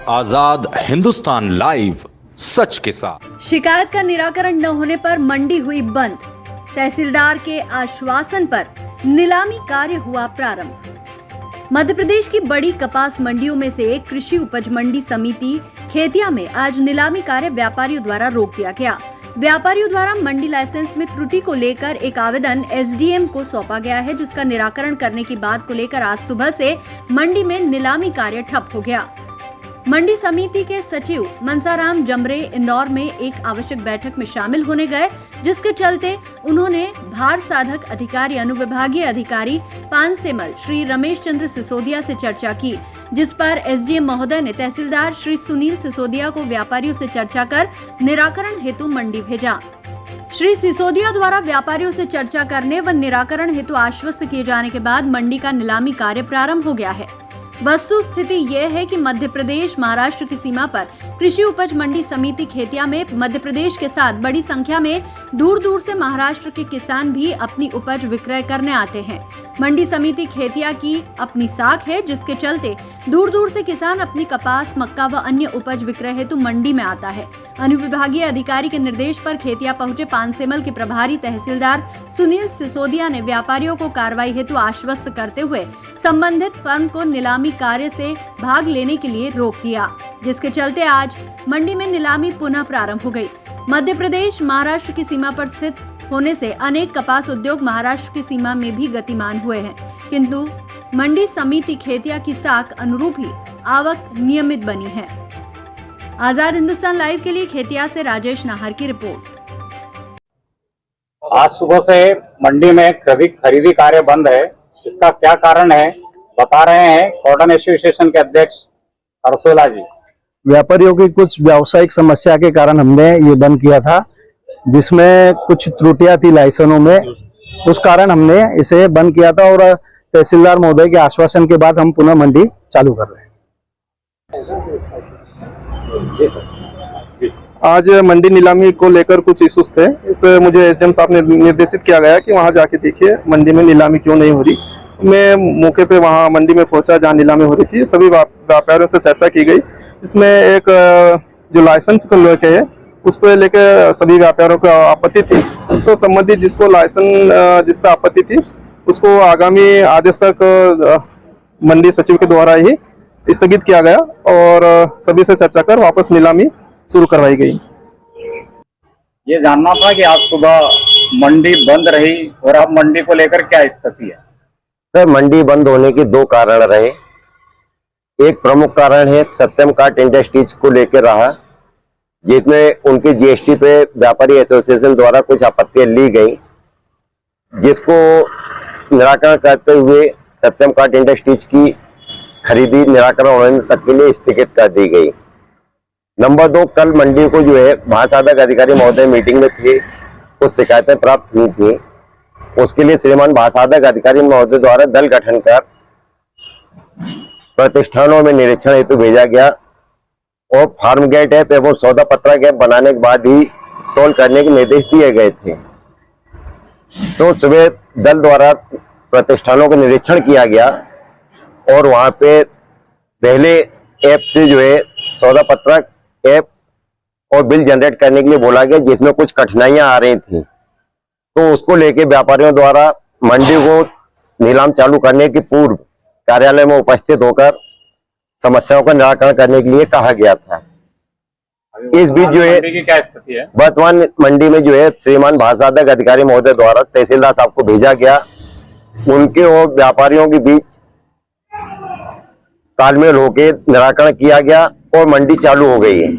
आजाद Hindustan live, सच के साथ। शिकायत का निराकरण न होने पर मंडी हुई बंद। तहसीलदार के आश्वासन पर नीलामी कार्य हुआ प्रारंभ। मध्य प्रदेश की बड़ी कपास मंडियों में से एक कृषि उपज मंडी समिति खेतिया में आज नीलामी कार्य व्यापारियों द्वारा रोक दिया गया। व्यापारियों द्वारा मंडी लाइसेंस में त्रुटि को लेकर एक आवेदन एसडीएम को सौंपा गया है, जिसका निराकरण करने की बात को लेकर आज सुबह से मंडी में नीलामी कार्य ठप हो गया। मंडी समिति के सचिव मनसाराम जमरे इंदौर में एक आवश्यक बैठक में शामिल होने गए, जिसके चलते उन्होंने भार साधक अधिकारी अनुविभागीय अधिकारी पानसेमल श्री रमेश चंद्र सिसोदिया से चर्चा की, जिस पर एसडीएम महोदय ने तहसीलदार श्री सुनील सिसोदिया को व्यापारियों से चर्चा कर निराकरण हेतु मंडी भेजा। श्री सिसोदिया द्वारा व्यापारियों से चर्चा करने व निराकरण हेतु आश्वस्त किए जाने के बाद मंडी का नीलामी कार्य प्रारंभ हो गया है। वस्तु स्थिति यह है कि मध्य प्रदेश महाराष्ट्र की सीमा पर कृषि उपज मंडी समिति खेतिया में मध्य प्रदेश के साथ बड़ी संख्या में दूर दूर से महाराष्ट्र के किसान भी अपनी उपज विक्रय करने आते हैं। मंडी समिति खेतिया की अपनी साख है, जिसके चलते दूर दूर से किसान अपनी कपास, मक्का व अन्य उपज विक्रय हेतु मंडी में आता है। अनुविभागीय अधिकारी के निर्देश पर खेतिया पहुंचे पानसेमल के प्रभारी तहसीलदार सुनील सिसोदिया ने व्यापारियों को कार्रवाई हेतु आश्वस्त करते हुए संबंधित फर्म को नीलामी कार्य से भाग लेने के लिए रोक दिया, जिसके चलते आज मंडी में नीलामी पुनः प्रारंभ हो गई। मध्य प्रदेश महाराष्ट्र की सीमा पर स्थित होने से अनेक कपास उद्योग महाराष्ट्र की सीमा में भी गतिमान हुए हैं, किंतु मंडी समिति खेतिया की साख अनुरूप ही आवक नियमित बनी है। आजाद हिंदुस्तान लाइव के लिए खेतिया से राजेश नाहर की रिपोर्ट। आज सुबह से मंडी में खरीदी कार्य बंद है। इसका क्या कारण है बता रहे हैं कॉटन एसोसिएशन के अध्यक्ष हर्षोला जी। व्यापारियों की कुछ व्यावसायिक समस्या के कारण हमने ये बंद किया था, जिसमें कुछ त्रुटियां थी लाइसेंसों में, उस कारण हमने इसे बंद किया था और तहसीलदार महोदय के आश्वासन के बाद हम पुनः मंडी चालू कर रहे हैं। आज मंडी नीलामी को लेकर कुछ इश्यूज थे, इस मुझे एसडीएम साहब ने निर्देशित किया गया कि वहां जाके देखिए मंडी में नीलामी क्यों नहीं हो रही। मैं मौके पे वहां मंडी में पहुंचा जहां नीलामी हो रही थी। सभी व्यापारियों से चर्चा की गई। इसमें एक जो लाइसेंस को लेके है उस पर लेकर सभी व्यापारियों को आपत्ति थी, तो संबंधित जिसको लाइसेंस जिस पर आपत्ति थी उसको आगामी आदेश तक मंडी सचिव के द्वारा ही स्थगित किया गया और सभी से चर्चा कर वापस नीलामी शुरू करवाई गई। ये जानना था कि आज सुबह मंडी बंद रही और अब मंडी को लेकर क्या स्थिति है? सर, मंडी बंद होने के दो कारण रहे। एक प्रमुख कारण है सत्यम काट इंडस्ट्रीज को लेकर रहा, जिसमें उनके जीएसटी पे व्यापारी एसोसिएशन द्वारा कुछ आपत्तियां ली गई, जिसको निराकरण करते हुए सत्यम काट इंडस्ट्रीज की खरीदी निराकरण होने तक के लिए स्थगित कर दी गई। नंबर 2, कल मंडी को जो है महासाधक अधिकारी महोदय मीटिंग में थे, कुछ शिकायतें प्राप्त हुई थी। उसके लिए श्रीमान महासाधक अधिकारी महोदय द्वारा दल गठन कर प्रतिष्ठानों में निरीक्षण हेतु भेजा गया और फार्म गेट ऐप एवं सौदा पत्रक ऐप बनाने के बाद ही तौल करने के निर्देश दिए गए थे। तो सुबह दल द्वारा प्रतिष्ठानों का निरीक्षण किया गया और वहां पे पहले ऐप से जो है सौदा पत्रक ऐप और बिल जनरेट करने के लिए बोला गया, जिसमें कुछ कठिनाइयां आ रही थी। तो उसको लेके व्यापारियों द्वारा मंडी को नीलाम चालू करने के पूर्व कार्यालय में उपस्थित होकर समस्याओं का निराकरण करने के लिए कहा गया था। इस बीच जो है क्या स्थिति है वर्तमान मंडी में जो है श्रीमान महासाधक अधिकारी महोदय द्वारा तहसीलदार साहब को भेजा गया, उनके और व्यापारियों के बीच तालमेल होकर निराकरण किया गया और मंडी चालू हो गई है।